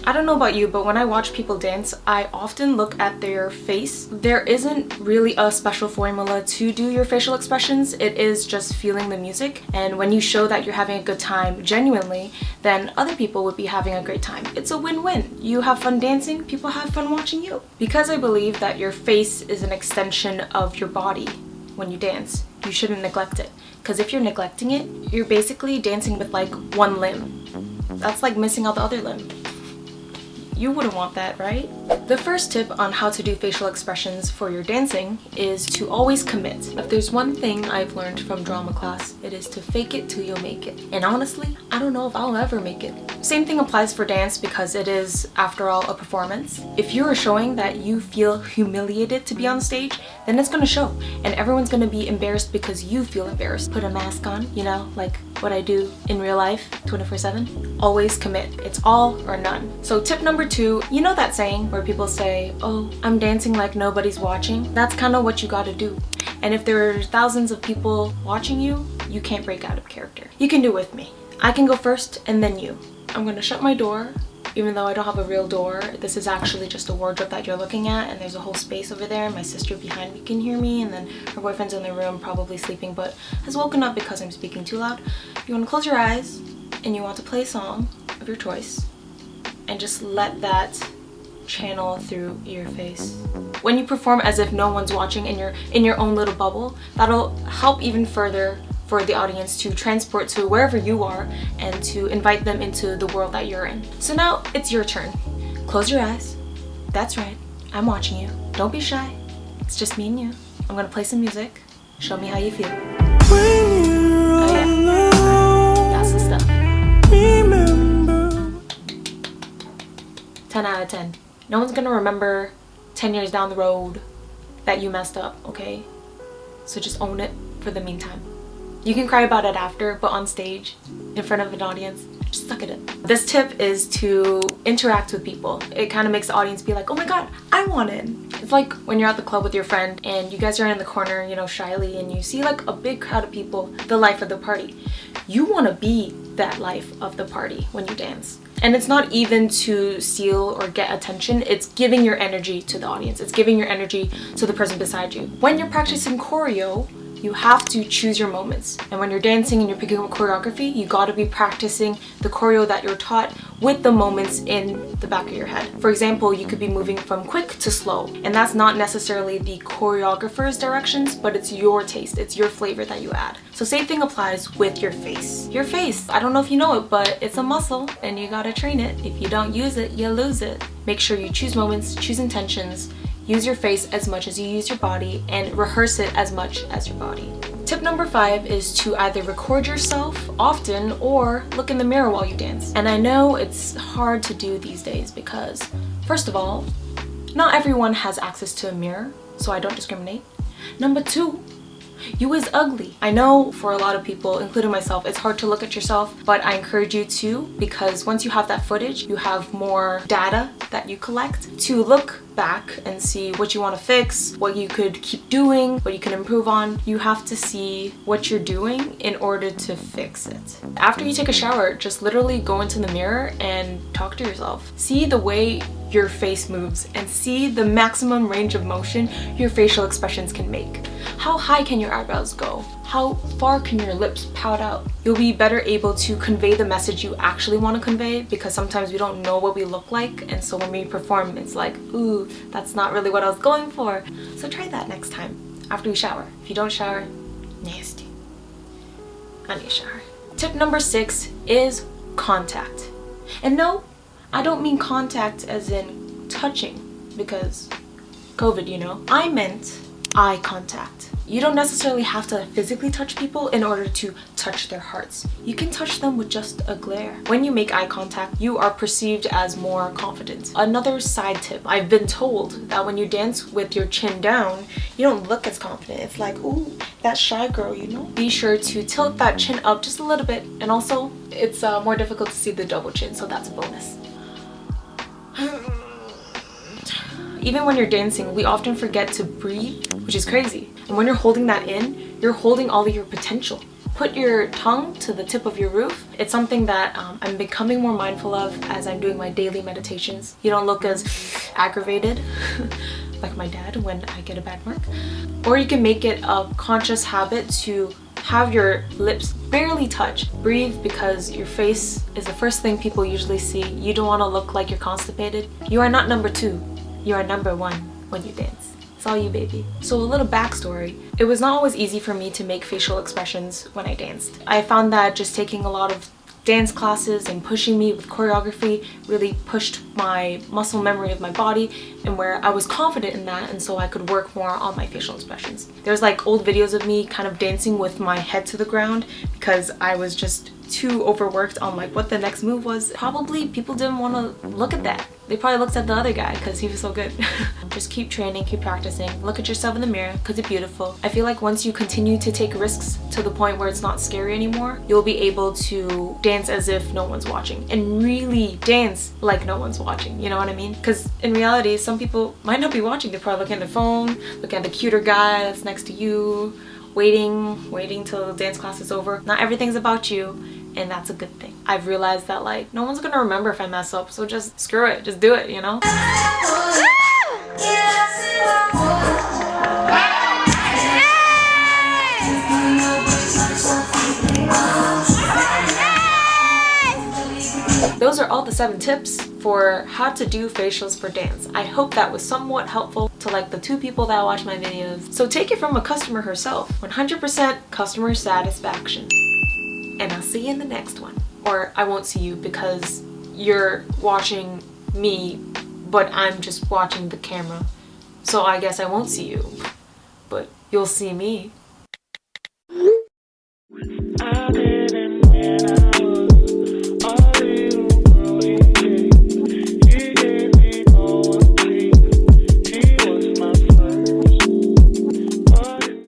I don't know about you, but when I watch people dance, I often look at their face. There isn't really a special formula to do your facial expressions. It is just feeling the music. And when you show that you're having a good time genuinely, then other people would be having a great time. It's a win-win. You have fun dancing, people have fun watching you. Because I believe that your face is an extension of your body when you dance, you shouldn't neglect it. Because if you're neglecting it, you're basically dancing with like one limb. That's like missing out the other limb. You wouldn't want that, right? The first tip on how to do facial expressions for your dancing is to always commit. If there's one thing I've learned from drama class, it is to fake it till you make it. And honestly, I don't know if I'll ever make it. Same thing applies for dance because it is, after all, a performance. If you are showing that you feel humiliated to be on stage, then it's gonna show. And everyone's gonna be embarrassed because you feel embarrassed. Put a mask on, you know, like what I do in real life 24/7. Always commit. It's all or none. So tip number 2, you know that saying where people say, oh, I'm dancing like nobody's watching? That's kind of what you gotta do. And if there are thousands of people watching you, you can't break out of character. You can do it with me. I can go first and then you. I'm gonna shut my door, even though I don't have a real door. This is actually just a wardrobe that you're looking at, and there's a whole space over there. My sister behind me can hear me, and then her boyfriend's in the room probably sleeping but has woken up because I'm speaking too loud. You want to close your eyes and you want to play a song of your choice and just let that channel through your face. When you perform as if no one's watching and you're in your own little bubble, that'll help even further for the audience to transport to wherever you are and to invite them into the world that you're in. So now it's your turn. Close your eyes. That's right, I'm watching you. Don't be shy. It's just me and you. I'm gonna play some music. Show me how you feel. Oh yeah, that's the stuff. 10 out of 10. No one's gonna remember 10 years down the road that you messed up, okay? So just own it for the meantime. You can cry about it after, but on stage, in front of an audience, just suck it in. This tip is to interact with people. It kind of makes the audience be like, oh my god, I want in. It's like when you're at the club with your friend and you guys are in the corner, you know, shyly, and you see like a big crowd of people, the life of the party. You want to be that life of the party when you dance. And it's not even to steal or get attention, it's giving your energy to the audience. It's giving your energy to the person beside you. When you're practicing choreo, you have to choose your moments. And when you're dancing and you're picking up choreography, you gotta be practicing the choreo that you're taught with the moments in the back of your head. For example, you could be moving from quick to slow. And that's not necessarily the choreographer's directions, but it's your taste, it's your flavor that you add. So same thing applies with your face. Your face, I don't know if you know it, but it's a muscle and you gotta train it. If you don't use it, you lose it. Make sure you choose moments, choose intentions, use your face as much as you use your body, and rehearse it as much as your body. Tip number 5 is to either record yourself often or look in the mirror while you dance. And I know it's hard to do these days because, first of all, not everyone has access to a mirror, so I don't discriminate. Number 2, you is ugly. I know for a lot of people, including myself, it's hard to look at yourself, but I encourage you to, because once you have that footage, you have more data that you collect to look back and see what you want to fix, what you could keep doing, what you can improve on. You have to see what you're doing in order to fix it. After you take a shower, just literally go into the mirror and talk to yourself. See the way your face moves and see the maximum range of motion your facial expressions can make. How high can your eyebrows go? How far can your lips pout out? You'll be better able to convey the message you actually want to convey, because sometimes we don't know what we look like, and so when we perform it's like, ooh, that's not really what I was going for. So try that next time after you shower. If you don't shower, nasty. I need a shower. Tip number 6 is contact. And no, I don't mean contact as in touching, because COVID, you know. I meant eye contact. You don't necessarily have to physically touch people in order to touch their hearts. You can touch them with just a glare. When you make eye contact, you are perceived as more confident. Another side tip, I've been told that when you dance with your chin down, you don't look as confident. It's like, ooh, that shy girl, you know? Be sure to tilt that chin up just a little bit. And also, it's more difficult to see the double chin, so that's a bonus. Even when you're dancing, we often forget to breathe, which is crazy. And when you're holding that in, you're holding all of your potential. Put your tongue to the tip of your roof. It's something that I'm becoming more mindful of as I'm doing my daily meditations. You don't look as aggravated like my dad when I get a bad mark. Or you can make it a conscious habit to have your lips barely touch. Breathe, because your face is the first thing people usually see. You don't want to look like you're constipated. You are not number 2. You are number 1 when you dance. It's all you, baby. So a little backstory. It was not always easy for me to make facial expressions when I danced. I found that just taking a lot of dance classes and pushing me with choreography really pushed my muscle memory of my body, and where I was confident in that, and so I could work more on my facial expressions. There's like old videos of me kind of dancing with my head to the ground because I was just too overworked on like what the next move was. Probably people didn't want to look at that. They probably looked at the other guy because he was so good. Just keep training, keep practicing. Look at yourself in the mirror because it's beautiful. I feel like once you continue to take risks to the point where it's not scary anymore, you'll be able to dance as if no one's watching and really dance like no one's watching. You know what I mean? Because in reality, some people might not be watching. They're probably looking at their phone, looking at the cuter guy that's next to you, waiting till the dance class is over. Not everything's about you, and that's a good thing. I've realized that like no one's gonna remember if I mess up, so just screw it, just do it, you know? Those are all the 7 tips for how to do facials for dance. I hope that was somewhat helpful to like the 2 people that watch my videos. So take it from a customer herself. 100% customer satisfaction. And I'll see you in the next one. Or I won't see you because you're watching me, but I'm just watching the camera. So I guess I won't see you, but you'll see me.